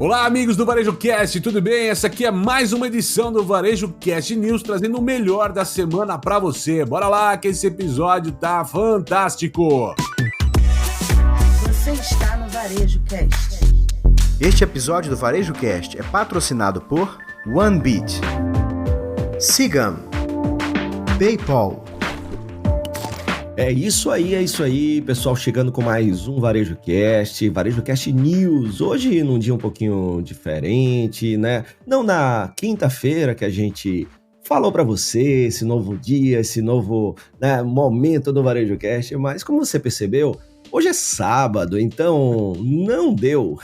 Olá, amigos do Varejo Cast, tudo bem? Essa aqui é mais uma edição do Varejo Cast News, trazendo o melhor da semana pra você. Bora lá, que esse episódio tá fantástico! Você está no Varejo Cast. Este episódio do Varejo Cast é patrocinado por OneBeat, Sigam, PayPal. É isso aí, pessoal, chegando com mais um Varejo Cast News. Hoje num dia um pouquinho diferente, né? Não na quinta-feira que a gente falou para você, esse novo dia, esse novo, né, momento do Varejo Cast, mas como você percebeu, hoje é sábado, então não deu.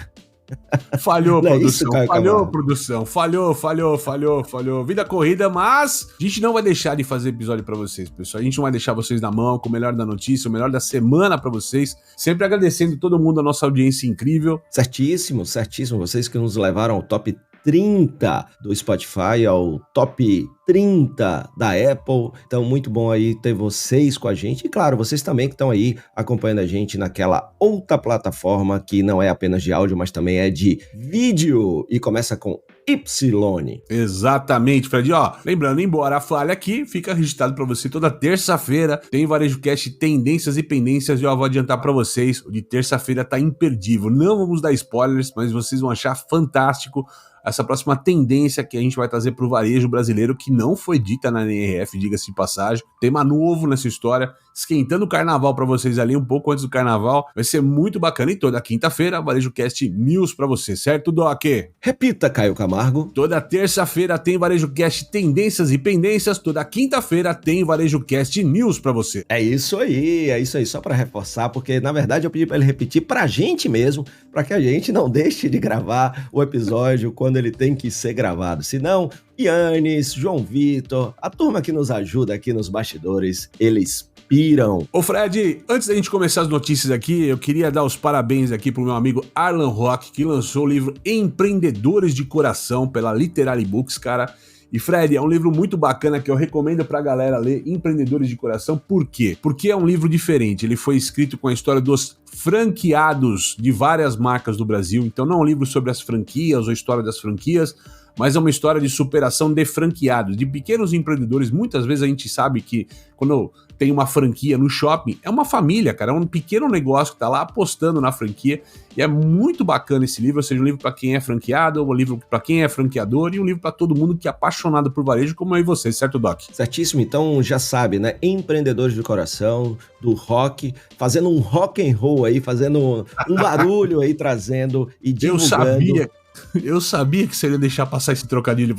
Falhou, Não é produção, isso, Caio falhou, Camargo? produção, falhou. Vida corrida, mas a gente não vai deixar de fazer episódio pra vocês, pessoal. A gente não vai deixar vocês na mão com o melhor da notícia, o melhor da semana pra vocês. Sempre agradecendo todo mundo, a nossa audiência incrível. Certíssimo. Vocês que nos levaram ao top 30 do Spotify, ao top 30 da Apple. Então, muito bom aí ter vocês com a gente. E, claro, vocês também que estão aí acompanhando a gente naquela outra plataforma que não é apenas de áudio, mas também é de vídeo. E começa com Y. Exatamente, Fred. Ó, lembrando, embora a falha aqui, fica registrado pra você toda terça-feira. Tem Varejo Cast Tendências e Pendências. E eu vou adiantar pra vocês, o de terça-feira tá imperdível. Não vamos dar spoilers, mas vocês vão achar fantástico essa próxima tendência que a gente vai trazer pro varejo brasileiro, que não foi dita na NRF, diga-se de passagem. Tema novo nessa história, esquentando o carnaval pra vocês ali, um pouco antes do carnaval. Vai ser muito bacana. E toda quinta-feira, Varejo Cast News pra você, certo, Doc? Repita, Caio Camargo. Toda terça-feira tem Varejo Cast Tendências e Pendências, toda quinta-feira tem Varejo Cast News pra você. É isso aí, só para reforçar, porque na verdade eu pedi para ele repetir pra gente mesmo, para que a gente não deixe de gravar o episódio quando ele tem que ser gravado. Senão, Yannis, João Vitor, a turma que nos ajuda aqui nos bastidores, eles piram. Ô Fred, antes da gente começar as notícias aqui, eu queria dar os parabéns aqui pro meu amigo Arlan Rock, que lançou o livro Empreendedores de Coração pela Literary Books, cara. E Fred, é um livro muito bacana que eu recomendo pra galera ler, Empreendedores de Coração. Por quê? Porque é um livro diferente. Ele foi escrito com a história dos franqueados de várias marcas do Brasil. Então não é um livro sobre as franquias ou a história das franquias, mas é uma história de superação de franqueados, de pequenos empreendedores. Muitas vezes a gente sabe que quando tem uma franquia no shopping, é uma família, cara, é um pequeno negócio que tá lá apostando na franquia, e é muito bacana esse livro, ou seja, um livro para quem é franqueado, um livro para quem é franqueador, e um livro para todo mundo que é apaixonado por varejo, como eu e você, certo, Doc? Certíssimo, então já sabe, né, Empreendedores de Coração, do rock, fazendo um rock and roll aí, fazendo um barulho aí, trazendo e divulgando. Eu sabia que você ia deixar passar esse trocadilho.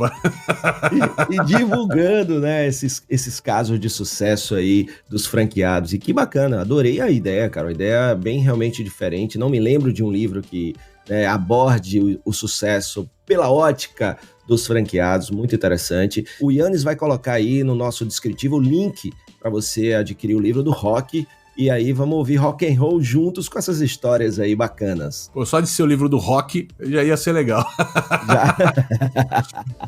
E divulgando, né, esses casos de sucesso aí dos franqueados. E que bacana, adorei a ideia, cara. Uma ideia bem realmente diferente. Não me lembro de um livro que, né, aborde o sucesso pela ótica dos franqueados. Muito interessante. O Yannis vai colocar aí no nosso descritivo o link para você adquirir o livro do rock. E aí vamos ouvir rock and roll juntos com essas histórias aí bacanas. Pô, só de ser o livro do rock já ia ser legal. Já.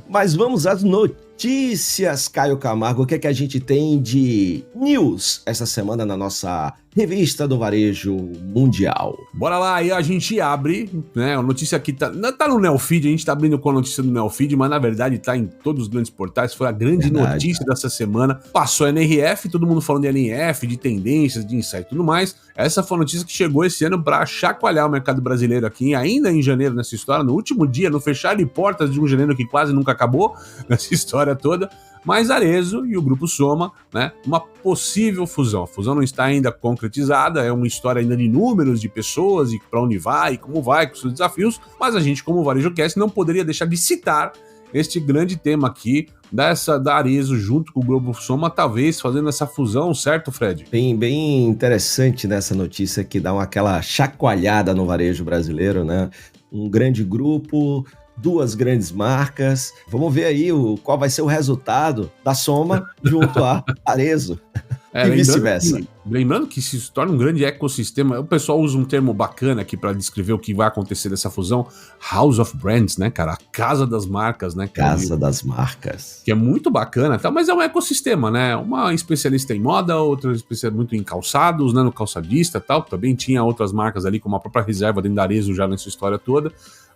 Mas vamos às notícias, Caio Camargo. O que é que a gente tem de news essa semana na nossa revista do varejo mundial? Bora lá, aí a gente abre, né, a notícia aqui tá no Neofeed, a gente tá abrindo com a notícia do Neofeed, mas na verdade tá em todos os grandes portais, foi a grande notícia dessa semana. Passou a NRF, todo mundo falando de NRF, de tendências, de insight e tudo mais. Essa foi a notícia que chegou esse ano pra chacoalhar o mercado brasileiro aqui, ainda em janeiro nessa história, no último dia, no fechar de portas de um janeiro que quase nunca acabou, nessa história toda. Mas Arezzo e o Grupo Soma, né, uma possível fusão. A fusão não está ainda concretizada, é uma história ainda de números, de pessoas, e para onde vai, e como vai, com seus desafios, mas a gente, como Varejo Cast, não poderia deixar de citar este grande tema aqui, da Arezzo junto com o Grupo Soma, talvez fazendo essa fusão, certo, Fred? Bem interessante nessa notícia que dá aquela chacoalhada no varejo brasileiro, né? Um grande grupo, duas grandes marcas. Vamos ver aí qual vai ser o resultado da soma junto a Arezzo. E vice-versa. Lembrando que se torna um grande ecossistema, o pessoal usa um termo bacana aqui para descrever o que vai acontecer dessa fusão, House of Brands, né, cara? A casa das marcas, né? Casa das marcas. Que é muito bacana, tá? Mas é um ecossistema, né? Uma especialista em moda, outra especialista muito em calçados, né? No calçadista e tal. Também tinha outras marcas ali, como a própria Reserva dentro da Arezzo já nessa história toda.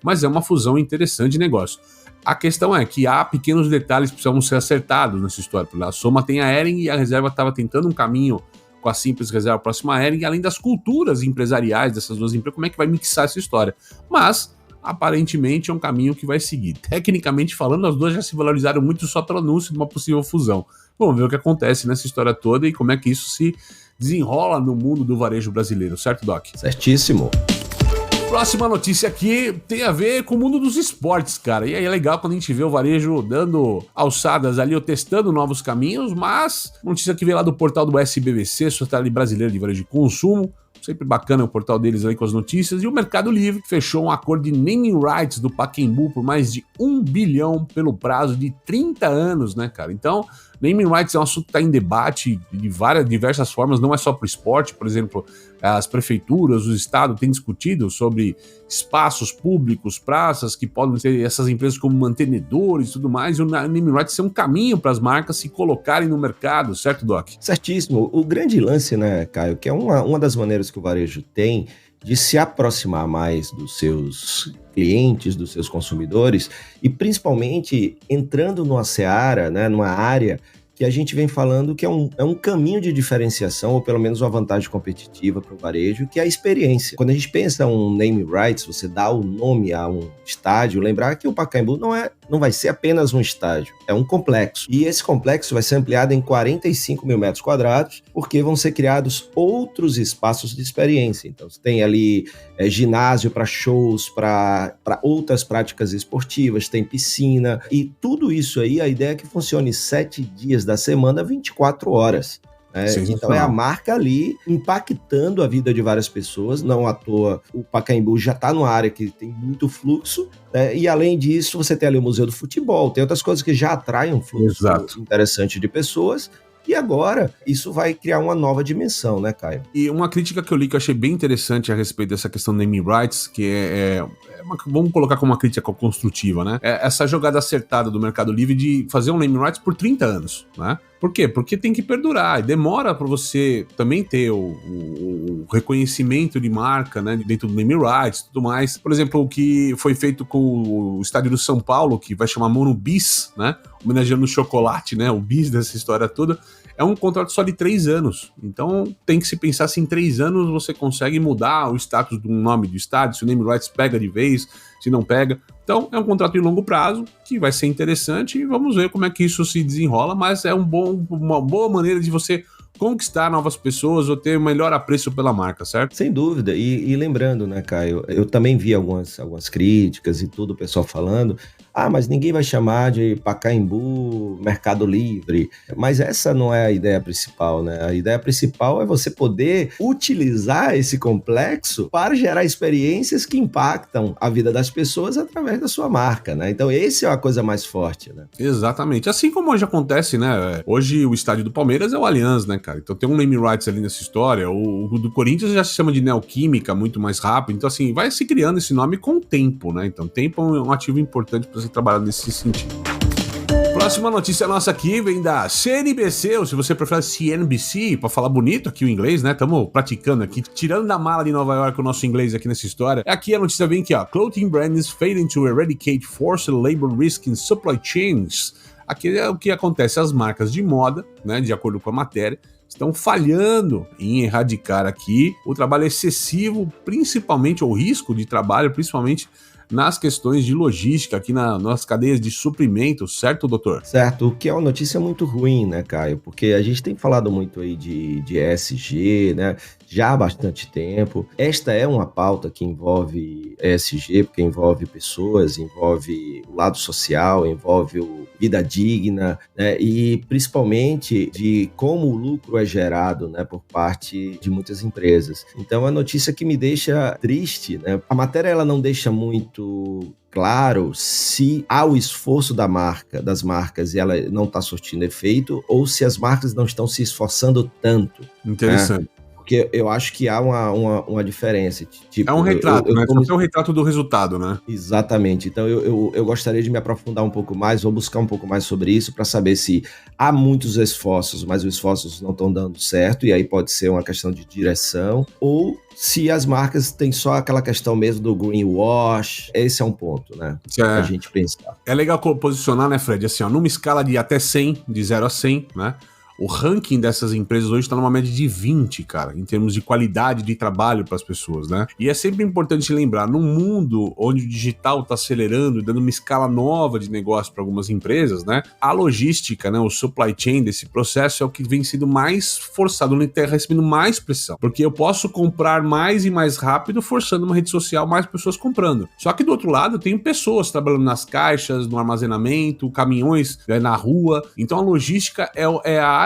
mas é uma fusão interessante de negócio. A questão é que há pequenos detalhes que precisam ser acertados nessa história. A Soma tem a Hering e a reserva estava tentando um caminho com a simples reserva próxima à Hering, além das culturas empresariais dessas duas empresas, como é que vai mixar essa história. Mas, aparentemente, é um caminho que vai seguir. Tecnicamente falando, as duas já se valorizaram muito só pelo anúncio de uma possível fusão. Vamos ver o que acontece nessa história toda e como é que isso se desenrola no mundo do varejo brasileiro, certo, Doc? Certíssimo. Próxima notícia aqui tem a ver com o mundo dos esportes, cara. E aí é legal quando a gente vê o varejo dando alçadas ali, ou testando novos caminhos, mas notícia que veio lá do portal do SBVC, Sociedade Brasileira de Varejo de Consumo. Sempre bacana o portal deles aí com as notícias. E o Mercado Livre fechou um acordo de naming rights do Pacaembu por mais de 1 bilhão pelo prazo de 30 anos, né, cara? Então, naming rights é um assunto que está em debate de diversas formas, não é só para o esporte. Por exemplo, as prefeituras, o Estado têm discutido sobre espaços públicos, praças que podem ter essas empresas como mantenedores e tudo mais, e o naming rights é um caminho para as marcas se colocarem no mercado, certo, Doc? Certíssimo. O grande lance, né, Caio, que é uma das maneiras que o varejo tem de se aproximar mais dos seus clientes, dos seus consumidores, e principalmente entrando numa seara, né, numa área que a gente vem falando que é um caminho de diferenciação, ou pelo menos uma vantagem competitiva para o varejo, que é a experiência. Quando a gente pensa em um name rights, você dá o nome a um estádio, lembrar que o Pacaembu não vai ser apenas um estádio, é um complexo. E esse complexo vai ser ampliado em 45 mil metros quadrados, porque vão ser criados outros espaços de experiência. Então, você tem ali ginásio para shows, para outras práticas esportivas, tem piscina, e tudo isso aí, a ideia é que funcione 7 dias da semana, 24 horas. Então é a marca ali impactando a vida de várias pessoas. Não à toa o Pacaembu já está numa área que tem muito fluxo, né? E além disso você tem ali o Museu do Futebol, tem outras coisas que já atraem um fluxo interessante de pessoas. E agora, isso vai criar uma nova dimensão, né, Caio? E uma crítica que eu li que eu achei bem interessante a respeito dessa questão do naming rights, que vamos colocar como uma crítica construtiva, né? É essa jogada acertada do Mercado Livre de fazer um naming rights por 30 anos, né? Por quê? Porque tem que perdurar, e demora para você também ter o reconhecimento de marca, né, dentro do naming rights e tudo mais. Por exemplo, o que foi feito com o estádio do São Paulo, que vai chamar Monobis, né, homenageando o chocolate, né, o bis dessa história toda, é um contrato só de 3 anos. Então tem que se pensar se em 3 anos você consegue mudar o status do nome do estádio, se o naming rights pega de vez, se não pega. Então é um contrato de longo prazo que vai ser interessante e vamos ver como é que isso se desenrola, mas é uma boa maneira de você conquistar novas pessoas ou ter um melhor apreço pela marca, certo? Sem dúvida, e lembrando, né, Caio, eu também vi algumas críticas e tudo, o pessoal falando, mas ninguém vai chamar de Pacaembu Mercado Livre, mas essa não é a ideia principal, né? A ideia principal é você poder utilizar esse complexo para gerar experiências que impactam a vida das pessoas através da sua marca, né? Então essa é a coisa mais forte, né? Exatamente, assim como hoje acontece, né? Hoje o estádio do Palmeiras é o Allianz, né, cara? Então tem um naming rights ali nessa história, o do Corinthians já se chama de Neoquímica, muito mais rápido, então assim, vai se criando esse nome com o tempo, né? Então tempo é um ativo importante para você trabalhar nesse sentido. Próxima notícia nossa aqui vem da CNBC, ou se você prefere CNBC, para falar bonito aqui o inglês, né? Estamos praticando aqui, tirando da mala de Nova York o nosso inglês aqui nessa história. Aqui a notícia vem aqui, ó. Clothing brands failing to eradicate forced labor risk in supply chains. Aqui é o que acontece, as marcas de moda, né, de acordo com a matéria, estão falhando em erradicar aqui o trabalho excessivo, principalmente, ou risco de trabalho, principalmente nas questões de logística, aqui nas cadeias de suprimento, certo, doutor? Certo, o que é uma notícia muito ruim, né, Caio? Porque a gente tem falado muito aí de ESG, né, já há bastante tempo. Esta é uma pauta que envolve ESG, porque envolve pessoas, envolve o lado social, envolve vida digna, né, e principalmente de como o lucro é gerado, né, por parte de muitas empresas. Então, é uma notícia que me deixa triste, né? A matéria ela não deixa muito claro se há o esforço das marcas e ela não está surtindo efeito, ou se as marcas não estão se esforçando tanto. Interessante. Né? Porque eu acho que há uma diferença. Tipo, é um retrato, né? É um retrato do resultado, né? Exatamente. Então eu gostaria de me aprofundar um pouco mais, ou buscar um pouco mais sobre isso, para saber se há muitos esforços, mas os esforços não estão dando certo, e aí pode ser uma questão de direção, ou se as marcas têm só aquela questão mesmo do greenwash. Esse é um ponto, né? Pra gente pensar. É legal posicionar, né, Fred? Assim, ó, numa escala de até 100, de 0 a 100, né? O ranking dessas empresas hoje está numa média de 20, cara, em termos de qualidade de trabalho para as pessoas, né? E é sempre importante lembrar, num mundo onde o digital está acelerando e dando uma escala nova de negócio para algumas empresas, né? A logística, né, o supply chain desse processo é o que vem sendo mais forçado, onde está recebendo mais pressão. Porque eu posso comprar mais e mais rápido, forçando uma rede social, mais pessoas comprando. Só que do outro lado, eu tenho pessoas trabalhando nas caixas, no armazenamento, caminhões na rua. Então a logística é a área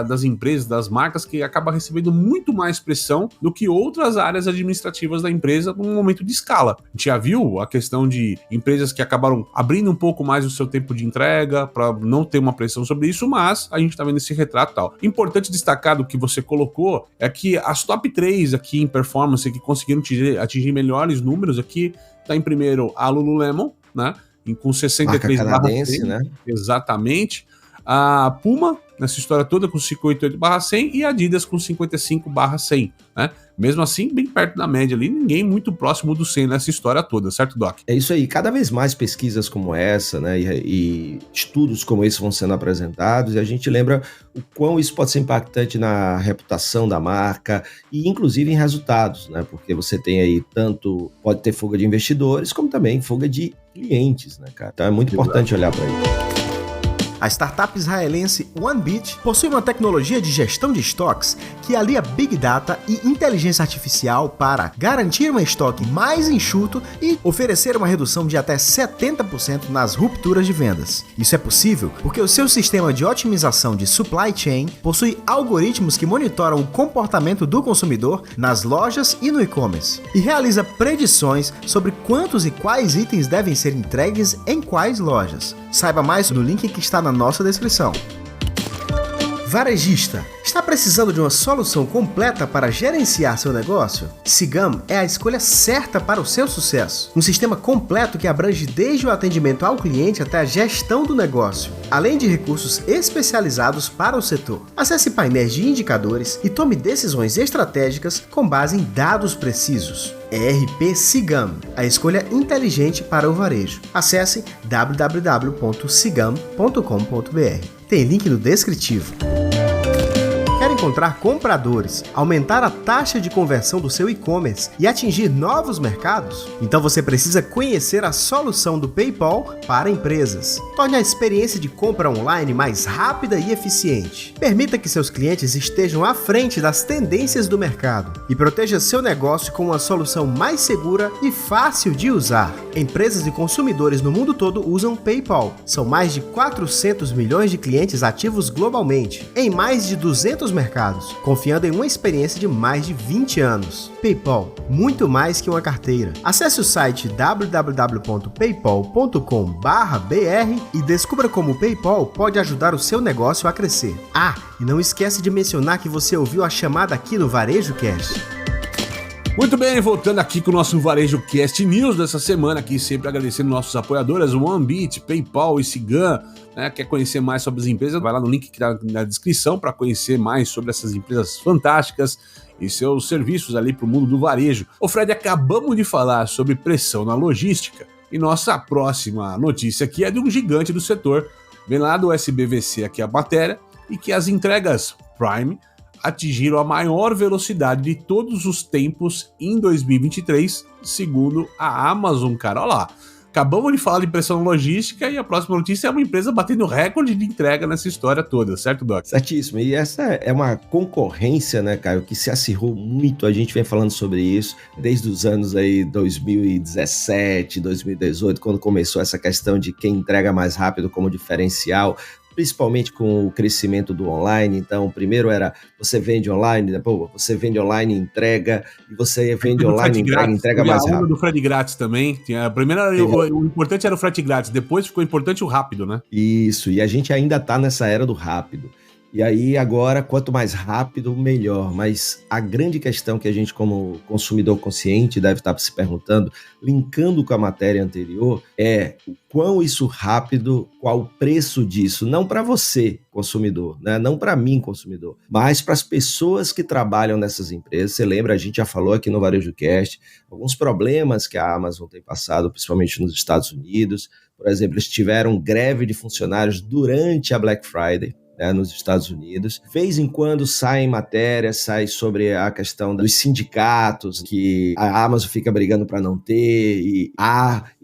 das empresas, das marcas, que acaba recebendo muito mais pressão do que outras áreas administrativas da empresa num momento de escala. A gente já viu a questão de empresas que acabaram abrindo um pouco mais o seu tempo de entrega para não ter uma pressão sobre isso, mas a gente está vendo esse retrato e tal. Importante destacar do que você colocou é que as top 3 aqui em performance que conseguiram atingir melhores números aqui, tá em primeiro a Lululemon, né? Com 63/100, né? Exatamente. A Puma, nessa história toda, com 58/100, e a Adidas com 55/100, né? Mesmo assim, bem perto da média ali, ninguém muito próximo do 100 nessa história toda, certo, Doc? É isso aí, cada vez mais pesquisas como essa, né, e estudos como esse vão sendo apresentados, e a gente lembra o quão isso pode ser impactante na reputação da marca, e inclusive em resultados, né, porque você tem aí pode ter fuga de investidores, como também fuga de clientes, né, cara? Então é muito importante olhar para isso. A startup israelense OneBit possui uma tecnologia de gestão de estoques que alia Big Data e inteligência artificial para garantir um estoque mais enxuto e oferecer uma redução de até 70% nas rupturas de vendas. Isso é possível porque o seu sistema de otimização de supply chain possui algoritmos que monitoram o comportamento do consumidor nas lojas e no e-commerce e realiza predições sobre quantos e quais itens devem ser entregues em quais lojas. Saiba mais no link que está na nossa descrição. Varejista, está precisando de uma solução completa para gerenciar seu negócio? Sigam é a escolha certa para o seu sucesso. Um sistema completo que abrange desde o atendimento ao cliente até a gestão do negócio, além de recursos especializados para o setor. Acesse painéis de indicadores e tome decisões estratégicas com base em dados precisos. ERP Sigam, a escolha inteligente para o varejo. Acesse www.sigam.com.br. Tem link no descritivo. Quer encontrar compradores, aumentar a taxa de conversão do seu e-commerce e atingir novos mercados? Então você precisa conhecer a solução do PayPal para empresas. Torne a experiência de compra online mais rápida e eficiente. Permita que seus clientes estejam à frente das tendências do mercado e proteja seu negócio com uma solução mais segura e fácil de usar. Empresas e consumidores no mundo todo usam PayPal. São mais de 400 milhões de clientes ativos globalmente, em mais de 200 mercados, confiando em uma experiência de mais de 20 anos. PayPal, muito mais que uma carteira. Acesse o site www.paypal.com.br e descubra como o PayPal pode ajudar o seu negócio a crescer. Ah, e não esquece de mencionar que você ouviu a chamada aqui no Varejo Cast. Muito bem, voltando aqui com o nosso Varejo Cast News dessa semana, aqui sempre agradecendo nossos apoiadores, OneBit, PayPal e Sigam. Quer conhecer mais sobre as empresas? Vai lá no link que está na descrição para conhecer mais sobre essas empresas fantásticas e seus serviços ali para o mundo do varejo. Ô Fred, acabamos de falar sobre pressão na logística e nossa próxima notícia aqui é de um gigante do setor. Vem lá do SBVC aqui a matéria, e que as entregas Prime atingiram a maior velocidade de todos os tempos em 2023, segundo a Amazon, cara. Olha lá, acabamos de falar de pressão logística e a próxima notícia é uma empresa batendo recorde de entrega nessa história toda, certo, Doc? Certíssimo, e essa é uma concorrência, né, Caio, que se acirrou muito, a gente vem falando sobre isso desde os anos aí 2017, 2018, quando começou essa questão de quem entrega mais rápido como diferencial, principalmente com o crescimento do online. Então, primeiro era você vende online, depois você vende online e entrega, e você vende online e entrega mais rápido. Do frete grátis também. Primeiro o importante era o frete grátis, depois ficou importante o rápido, né? Isso, e a gente ainda está nessa era do rápido. E aí agora, quanto mais rápido, melhor. Mas a grande questão que a gente como consumidor consciente deve estar se perguntando, linkando com a matéria anterior, é o quão isso rápido, qual o preço disso, não para você, consumidor, né? Não para mim, consumidor, mas para as pessoas que trabalham nessas empresas. Você lembra, a gente já falou aqui no Varejo Cast, alguns problemas que a Amazon tem passado, principalmente nos Estados Unidos. Por exemplo, eles tiveram greve de funcionários durante a Black Friday, né, nos Estados Unidos. De vez em quando saem matérias, sai sobre a questão dos sindicatos, que a Amazon fica brigando para não ter, e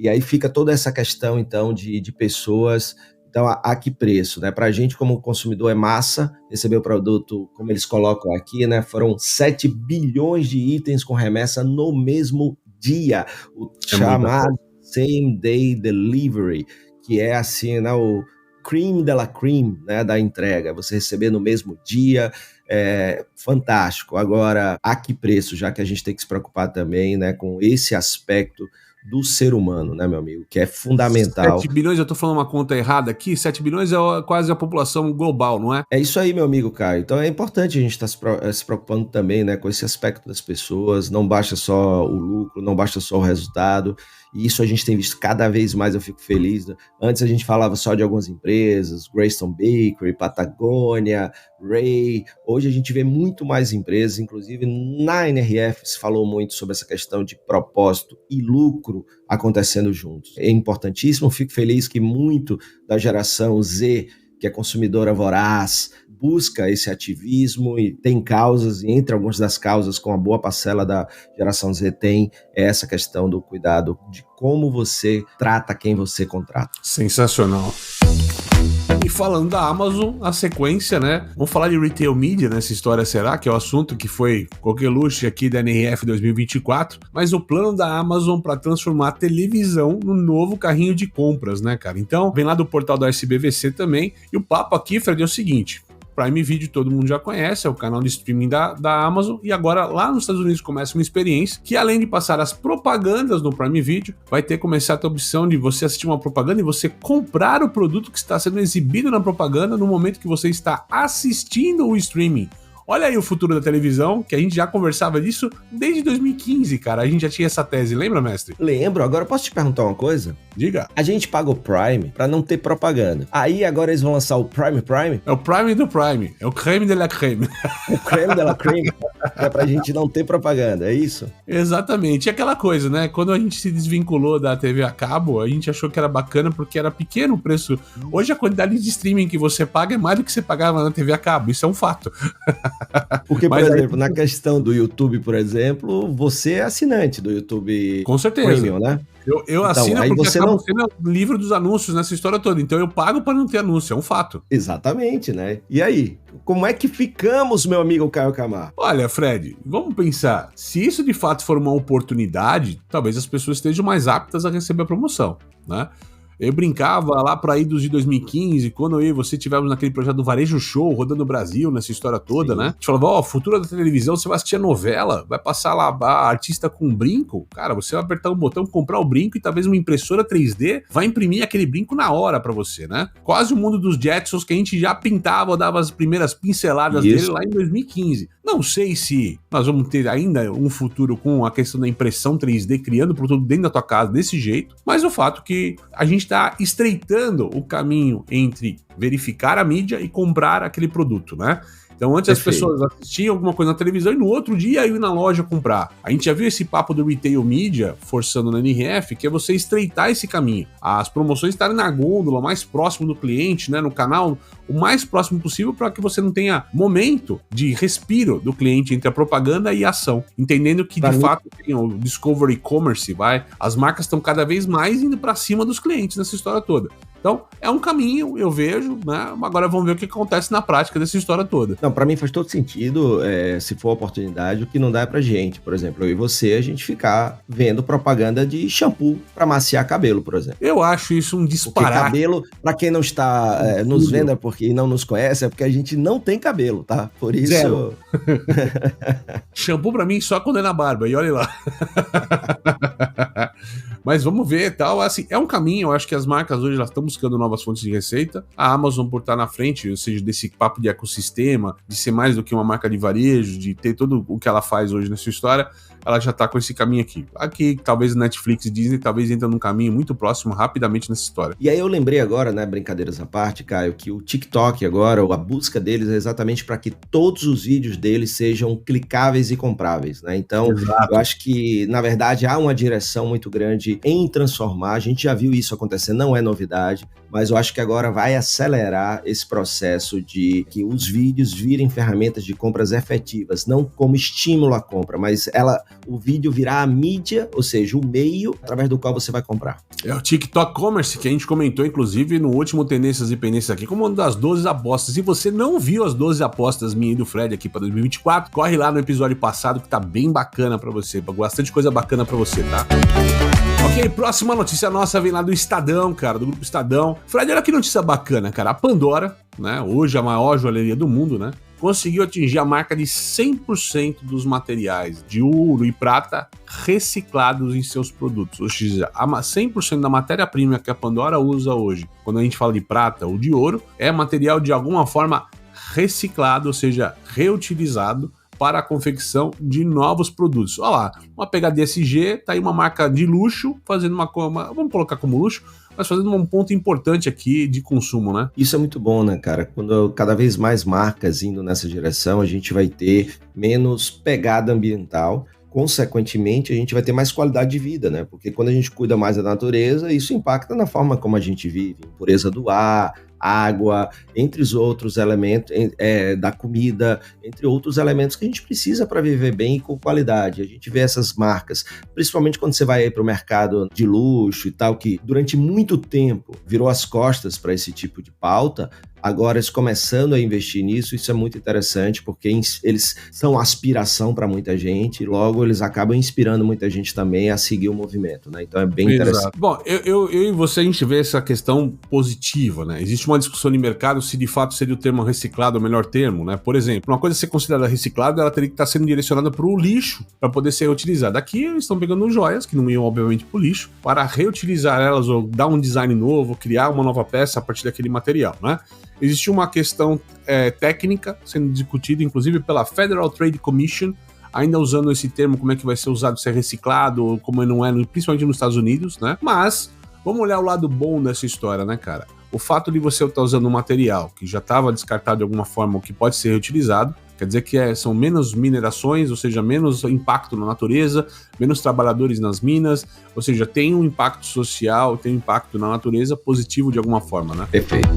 aí fica toda essa questão, então, de pessoas. Então, a que preço, né? Para a gente, como consumidor, é massa receber o produto, como eles colocam aqui, né? Foram 7 bilhões de itens com remessa no mesmo dia, o chamado Same Day Delivery, que é assim, né? O cream de la cream, né, da entrega, você receber no mesmo dia, é fantástico. Agora, a que preço, já que a gente tem que se preocupar também, né, com esse aspecto do ser humano, né, meu amigo, que é fundamental. 7 bilhões, eu tô falando uma conta errada aqui, 7 bilhões é quase a população global, não é? É isso aí, meu amigo Caio. Então é importante a gente estar se preocupando também, né, com esse aspecto das pessoas. Não basta só o lucro, não basta só o resultado. E isso a gente tem visto cada vez mais, eu fico feliz. Antes a gente falava só de algumas empresas, Greystone Bakery, Patagônia, Ray. Hoje a gente vê muito mais empresas, inclusive na NRF se falou muito sobre essa questão de propósito e lucro acontecendo juntos. É importantíssimo, fico feliz que muito da geração Z, que é consumidora voraz, busca esse ativismo e tem causas, e entre algumas das causas, com a boa parcela da geração Z tem, é essa questão do cuidado de como você trata quem você contrata. Sensacional. E falando da Amazon, a sequência, né? Vamos falar de Retail Media nessa história, será? Que é o assunto que foi coqueluche aqui da NRF 2024, mas o plano da Amazon para transformar a televisão no novo carrinho de compras, né, cara? Então, vem lá do portal da SBVC também, e o papo aqui, Fred, é o seguinte: Prime Video todo mundo já conhece, é o canal de streaming da Amazon, e agora lá nos Estados Unidos começa uma experiência que, além de passar as propagandas no Prime Video, vai ter começado a opção de você assistir uma propaganda e você comprar o produto que está sendo exibido na propaganda no momento que você está assistindo o streaming. Olha aí o futuro da televisão, que a gente já conversava disso desde 2015, cara. A gente já tinha essa tese, lembra, mestre? Lembro. Agora posso te perguntar uma coisa? Diga. A gente paga o Prime pra não ter propaganda. Aí agora eles vão lançar o Prime Prime? É o Prime do Prime. É o creme de la creme. O creme de la creme. É pra gente não ter propaganda, é isso? Exatamente. E aquela coisa, né? Quando a gente se desvinculou da TV a cabo, a gente achou que era bacana porque era pequeno o preço. Hoje a quantidade de streaming que você paga é mais do que você pagava na TV a cabo. Isso é um fato. Porque, por exemplo, na questão do YouTube, por exemplo, você é assinante do YouTube. Com certeza. Premium, né? Eu então, assino porque você acaba sendo livre dos anúncios nessa história toda. Então eu pago para não ter anúncio, é um fato. Exatamente, né? E aí? Como é que ficamos, meu amigo Caio Camargo? Olha, Fred, vamos pensar. Se isso de fato for uma oportunidade, talvez as pessoas estejam mais aptas a receber a promoção, né? Eu brincava lá para idos de 2015, quando eu e você tivemos naquele projeto do Varejo Show, rodando o Brasil, nessa história toda, né? A gente falava, ó, futuro da televisão, você vai assistir a novela, vai passar lá a artista com um brinco, cara, você vai apertar um botão, comprar o brinco e talvez uma impressora 3D vai imprimir aquele brinco na hora para você, né? Quase o mundo dos Jetsons que a gente já pintava, dava as primeiras pinceladas dele lá em 2015. Não sei se nós vamos ter ainda um futuro com a questão da impressão 3D, criando produto dentro da tua casa desse jeito, mas o fato que a gente está estreitando o caminho entre verificar a mídia e comprar aquele produto, né? Então antes as pessoas assistiam alguma coisa na televisão e no outro dia iam na loja comprar. A gente já viu esse papo do Retail Media forçando na NRF, que é você estreitar esse caminho. As promoções estarem na gôndola, mais próximo do cliente, né, no canal, o mais próximo possível para que você não tenha momento de respiro do cliente entre a propaganda e a ação. Entendendo que de fato tem o Discovery Commerce, as marcas estão cada vez mais indo para cima dos clientes nessa história toda. Então, é um caminho, eu vejo, né? Agora vamos ver o que acontece na prática dessa história toda. Não, pra mim faz todo sentido, se for oportunidade, o que não dá é pra gente. Por exemplo, eu e você, a gente ficar vendo propaganda de shampoo pra maciar cabelo, por exemplo. Eu acho isso um disparate. Porque cabelo, pra quem não está nos vendo porque não nos conhece, é porque a gente não tem cabelo, tá? Por isso... Zero. Shampoo pra mim só quando é na barba, e olha lá. Mas vamos ver e tal, assim, é um caminho, eu acho que as marcas hoje elas estão buscando novas fontes de receita. A Amazon, por estar na frente, ou seja, desse papo de ecossistema, de ser mais do que uma marca de varejo, de ter tudo o que ela faz hoje na sua história, ela já tá com esse caminho aqui. Aqui, talvez Netflix e Disney, talvez entra num caminho muito próximo, rapidamente nessa história. E aí eu lembrei agora, né, brincadeiras à parte, Caio, que o TikTok agora, a busca deles é exatamente para que todos os vídeos deles sejam clicáveis e compráveis, né? Então, eu acho que, na verdade, há uma direção muito grande em transformar. A gente já viu isso acontecer, não é novidade, mas eu acho que agora vai acelerar esse processo de que os vídeos virem ferramentas de compras efetivas, não como estímulo à compra, mas o vídeo virar a mídia, ou seja, o meio através do qual você vai comprar. É o TikTok Commerce, que a gente comentou, inclusive, no último Tendências e Pendências aqui, como uma das 12 apostas. Se você não viu as 12 apostas minha e do Fred aqui para 2024, corre lá no episódio passado, que tá bem bacana para você, bastante coisa bacana para você, tá? Ok, próxima notícia nossa vem lá do Estadão, cara, do Grupo Estadão. Fred, olha que notícia bacana, cara. A Pandora, né, hoje a maior joalheria do mundo, né, conseguiu atingir a marca de 100% dos materiais de ouro e prata reciclados em seus produtos. Ou seja, 100% da matéria-prima que a Pandora usa hoje, quando a gente fala de prata ou de ouro, é material de alguma forma reciclado, ou seja, reutilizado para a confecção de novos produtos. Olha lá, uma pegada ESG, tá aí uma marca de luxo, fazendo uma vamos colocar como luxo, mas fazendo um ponto importante aqui de consumo, né? Isso é muito bom, né, cara? Quando cada vez mais marcas indo nessa direção, a gente vai ter menos pegada ambiental, consequentemente, a gente vai ter mais qualidade de vida, né? Porque quando a gente cuida mais da natureza, isso impacta na forma como a gente vive, pureza do ar, água, entre os outros elementos da comida, entre outros elementos que a gente precisa para viver bem e com qualidade. A gente vê essas marcas, principalmente quando você vai para o mercado de luxo e tal, que durante muito tempo virou as costas para esse tipo de pauta. Agora, eles começando a investir nisso, isso é muito interessante, porque eles são aspiração para muita gente e logo eles acabam inspirando muita gente também a seguir o movimento, né? Então é bem interessante. Bom, eu e você, a gente vê essa questão positiva, né? Existe uma discussão de mercado se de fato seria o termo reciclado o melhor termo, né? Por exemplo, uma coisa a ser considerada reciclada, ela teria que estar sendo direcionada para o lixo para poder ser reutilizada. Aqui eles estão pegando joias, que não iam obviamente para o lixo, para reutilizar elas ou dar um design novo, criar uma nova peça a partir daquele material, né? Existe uma questão técnica sendo discutida, inclusive pela Federal Trade Commission, ainda usando esse termo, como é que vai ser usado, se é reciclado, como não é, principalmente nos Estados Unidos, né? Mas, vamos olhar o lado bom dessa história, né, cara? O fato de você estar usando um material que já estava descartado de alguma forma, ou que pode ser reutilizado, quer dizer que são menos minerações, ou seja, menos impacto na natureza, menos trabalhadores nas minas, ou seja, tem um impacto social, tem um impacto na natureza positivo de alguma forma, né? Perfeito.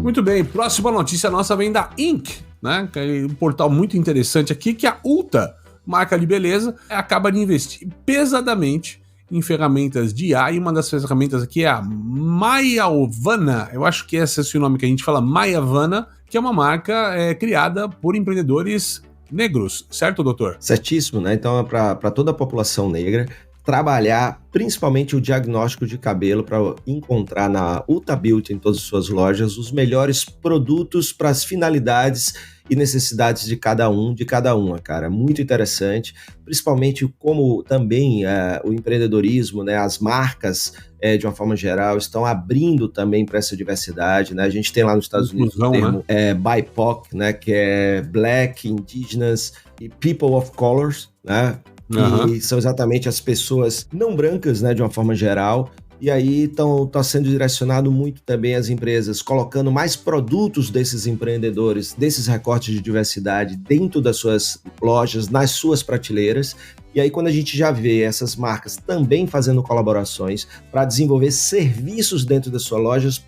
Muito bem, próxima notícia nossa vem da Inc., né? Que é um portal muito interessante aqui, que a Ulta, marca de beleza, acaba de investir pesadamente em ferramentas de IA, e uma das ferramentas aqui é a Mayavanna, eu acho que esse é o nome que a gente fala, Mayavanna, que é uma marca criada por empreendedores negros, certo, doutor? Certíssimo, né? Então é para toda a população negra trabalhar principalmente o diagnóstico de cabelo para encontrar na Ulta Beauty, em todas as suas lojas, os melhores produtos para as finalidades e necessidades de cada uma, cara. Muito interessante, principalmente como também o empreendedorismo, né, as marcas, de uma forma geral, estão abrindo também para essa diversidade, né? A gente tem lá nos Estados Unidos o termo BIPOC, né, que é Black, Indigenous e People of Colors, né? Que são exatamente as pessoas não brancas, né, de uma forma geral. E aí tá sendo direcionado muito também às empresas, colocando mais produtos desses empreendedores, desses recortes de diversidade dentro das suas lojas, nas suas prateleiras. E aí quando a gente já vê essas marcas também fazendo colaborações para desenvolver serviços dentro das suas lojas,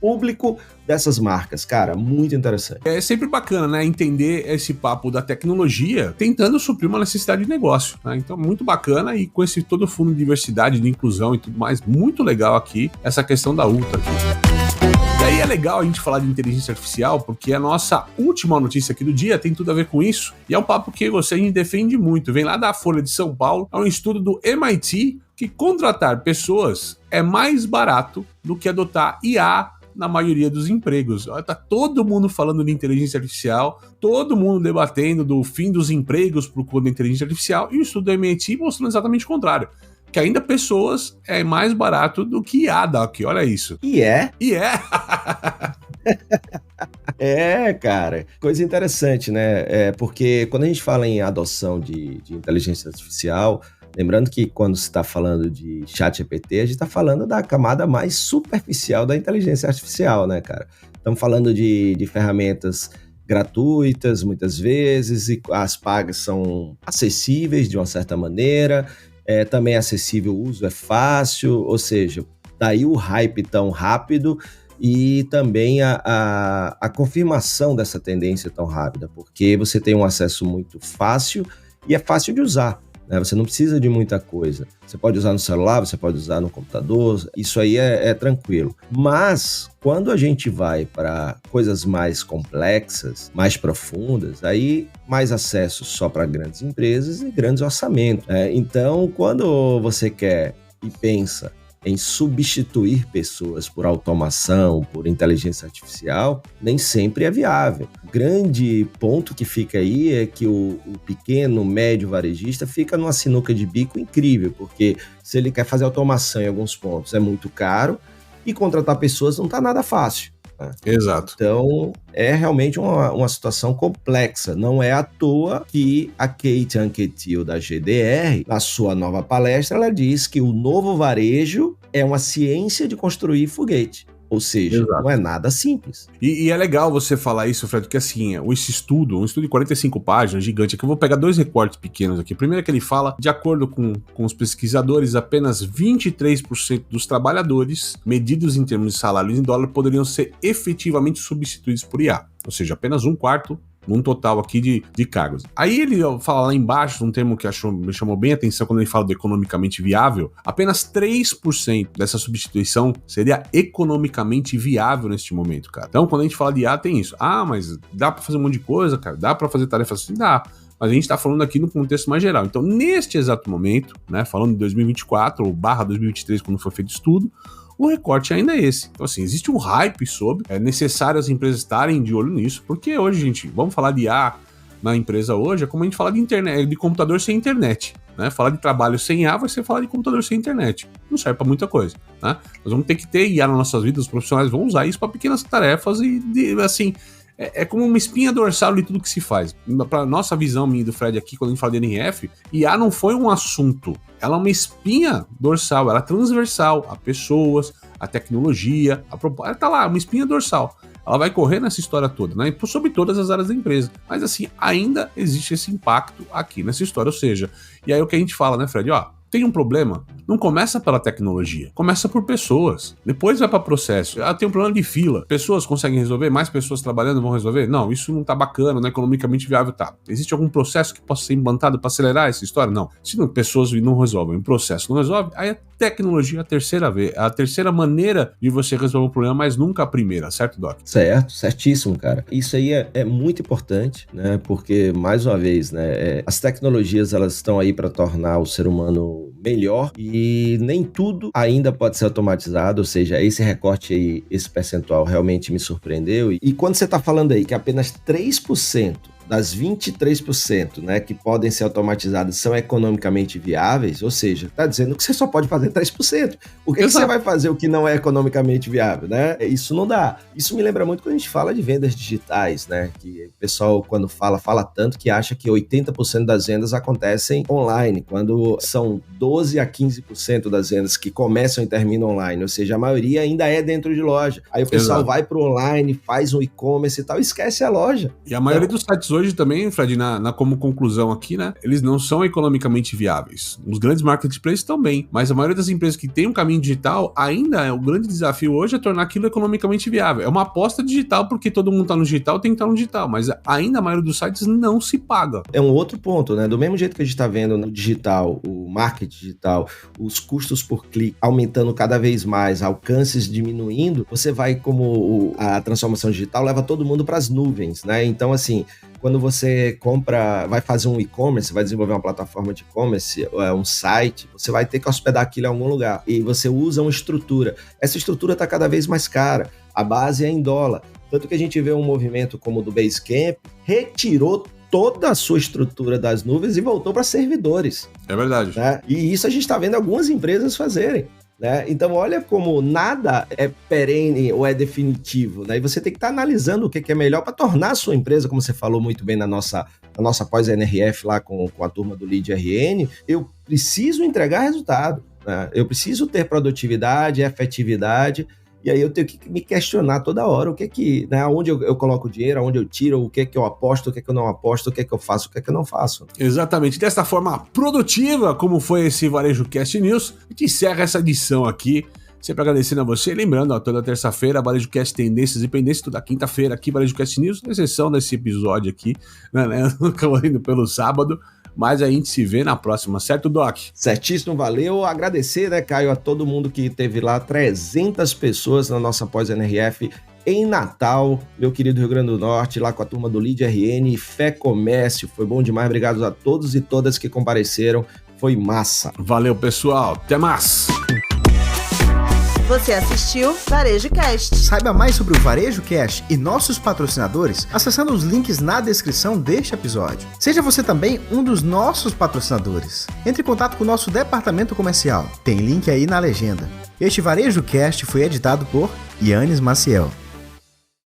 público dessas marcas, cara, muito interessante. É sempre bacana, né, entender esse papo da tecnologia tentando suprir uma necessidade de negócio, né? Então, muito bacana, e com esse todo fundo de diversidade, de inclusão e tudo mais, muito legal aqui, essa questão da Ulta aqui. E aí é legal a gente falar de inteligência artificial, porque a nossa última notícia aqui do dia tem tudo a ver com isso, e é um papo que a gente defende muito, vem lá da Folha de São Paulo, é um estudo do MIT, que contratar pessoas é mais barato do que adotar IA na maioria dos empregos. Tá todo mundo falando de inteligência artificial, todo mundo debatendo do fim dos empregos por conta da inteligência artificial, e o estudo do MIT mostrando exatamente o contrário. que ainda pessoas é mais barato do que IA, Doc. Olha isso. E é? Cara, coisa interessante, né? Porque quando a gente fala em adoção de inteligência artificial, lembrando que quando se está falando de ChatGPT, a gente está falando da camada mais superficial da inteligência artificial, né, cara? Estamos falando de ferramentas gratuitas, muitas vezes, e as pagas são acessíveis de uma certa maneira, também é acessível, o uso é fácil, ou seja, daí o hype tão rápido e também a confirmação dessa tendência tão rápida, porque você tem um acesso muito fácil e é fácil de usar. Você não precisa de muita coisa. Você pode usar no celular, você pode usar no computador, isso aí é tranquilo. Mas, quando a gente vai para coisas mais complexas, mais profundas, aí mais acesso só para grandes empresas e grandes orçamentos. Então, quando você quer e pensa em substituir pessoas por automação, por inteligência artificial, nem sempre é viável. O grande ponto que fica aí é que o pequeno, médio varejista fica numa sinuca de bico incrível, porque se ele quer fazer automação em alguns pontos é muito caro e contratar pessoas não está nada fácil. Exato. Então, é realmente uma situação complexa. Não é à toa que a Kate Anquetil, da GDR, na sua nova palestra, ela diz que o novo varejo é uma ciência de construir foguete. Ou seja, Exato. Não é nada simples. E é legal você falar isso, Fred, porque assim, esse estudo, um estudo de 45 páginas, gigante, aqui eu vou pegar 2 recortes pequenos aqui. Primeiro é que ele fala, de acordo com os pesquisadores, apenas 23% dos trabalhadores, medidos em termos de salários em dólar, poderiam ser efetivamente substituídos por IA. Ou seja, apenas 1/4 num total aqui de cargos. Aí ele fala lá embaixo, um termo que me chamou bem a atenção quando ele fala do economicamente viável, apenas 3% dessa substituição seria economicamente viável neste momento, cara. Então, quando a gente fala de IA, tem isso. Mas dá pra fazer um monte de coisa, cara? Dá pra fazer tarefas assim? Dá. Mas a gente tá falando aqui no contexto mais geral. Então, neste exato momento, né, falando de 2024 ou /2023, quando foi feito o estudo, o recorte ainda é esse. Então, assim, existe um hype sobre, é necessário as empresas estarem de olho nisso, porque hoje, gente, vamos falar de IA na empresa hoje, é como a gente fala de internet, de computador sem internet, né? Falar de trabalho sem IA vai ser falar de computador sem internet. Não serve para muita coisa, né? Nós vamos ter que ter IA nas nossas vidas, os profissionais vão usar isso para pequenas tarefas e, assim, é como uma espinha dorsal de tudo que se faz. Para nossa visão, minha e do Fred aqui, quando a gente fala de NRF, IA não foi um assunto, ela é uma espinha dorsal, ela é transversal a pessoas, a tecnologia, ela tá lá, uma espinha dorsal. Ela vai correr nessa história toda, né? Sobre todas as áreas da empresa. Mas assim, ainda existe esse impacto aqui nessa história, ou seja, e aí o que a gente fala, né, Fred? Tem um problema, não começa pela tecnologia, começa por pessoas, depois vai para processo. Tem um problema de fila, pessoas conseguem resolver, mais pessoas trabalhando vão resolver? Não, isso não tá bacana, não é economicamente viável, tá. Existe algum processo que possa ser implantado para acelerar essa história? Não. Se não, pessoas não resolvem, o processo não resolve, aí a tecnologia é a terceira maneira de você resolver um problema, mas nunca a primeira, certo, Doc? Certo, certíssimo, cara. Isso aí é muito importante, né, porque, mais uma vez, né, as tecnologias, elas estão aí para tornar o ser humano melhor e nem tudo ainda pode ser automatizado, ou seja, esse recorte aí, esse percentual realmente me surpreendeu. E quando você está falando aí que apenas 3% das 23%, né, que podem ser automatizadas são economicamente viáveis, ou seja, está dizendo que você só pode fazer 3%. Por que você vai fazer o que não é economicamente viável, né? Isso não dá. Isso me lembra muito quando a gente fala de vendas digitais, né? Que o pessoal, quando fala tanto que acha que 80% das vendas acontecem online, quando são 12 a 15% das vendas que começam e terminam online, ou seja, a maioria ainda é dentro de loja. Aí o pessoal vai para o online, faz um e-commerce e tal, esquece a loja. E a maioria dos sites hoje também, Fred, como conclusão aqui, né? Eles não são economicamente viáveis. Os grandes marketplaces também, mas a maioria das empresas que tem um caminho digital, ainda é o grande desafio hoje é tornar aquilo economicamente viável. É uma aposta digital, porque todo mundo tá no digital, tem que estar no digital, mas ainda a maioria dos sites não se paga. É um outro ponto, né? Do mesmo jeito que a gente tá vendo no digital, o marketing digital, os custos por clique aumentando cada vez mais, alcances diminuindo, você vai, como a transformação digital leva todo mundo para as nuvens, né? Então, assim, quando você vai fazer um e-commerce, vai desenvolver uma plataforma de e-commerce, um site, você vai ter que hospedar aquilo em algum lugar. E você usa uma estrutura. Essa estrutura está cada vez mais cara. A base é em dólar. Tanto que a gente vê um movimento como o do Basecamp, retirou toda a sua estrutura das nuvens e voltou para servidores. É verdade. Né? E isso a gente está vendo algumas empresas fazerem. Né? Então, olha como nada é perene ou é definitivo. Né? E você tem que estar analisando o que é melhor para tornar a sua empresa, como você falou muito bem na nossa pós-NRF lá com a turma do Lead RN, eu preciso entregar resultado. Né? Eu preciso ter produtividade, efetividade, e aí eu tenho que me questionar toda hora o que né, onde eu coloco o dinheiro, onde eu tiro, o que eu aposto, o que eu não aposto, o que eu faço, o que eu não faço. Exatamente. Desta forma produtiva, como foi esse Varejo Cast News, a gente encerra essa edição aqui. Sempre agradecendo a você, lembrando, toda terça-feira, Varejo Cast Tendências e Pendências, toda quinta-feira aqui, Varejo Cast News, com exceção desse episódio aqui, né, acabou indo pelo sábado, mas a gente se vê na próxima, certo, Doc? Certíssimo, valeu. Agradecer, né, Caio, a todo mundo que teve lá, 300 pessoas na nossa pós-NRF em Natal, meu querido Rio Grande do Norte, lá com a turma do Lead RN, Fé Comércio, foi bom demais, obrigado a todos e todas que compareceram, foi massa. Valeu, pessoal, até mais! Você assistiu Varejo Cast. Saiba mais sobre o Varejo Cast e nossos patrocinadores acessando os links na descrição deste episódio. Seja você também um dos nossos patrocinadores. Entre em contato com o nosso departamento comercial. Tem link aí na legenda. Este Varejo Cast foi editado por Yannis Maciel.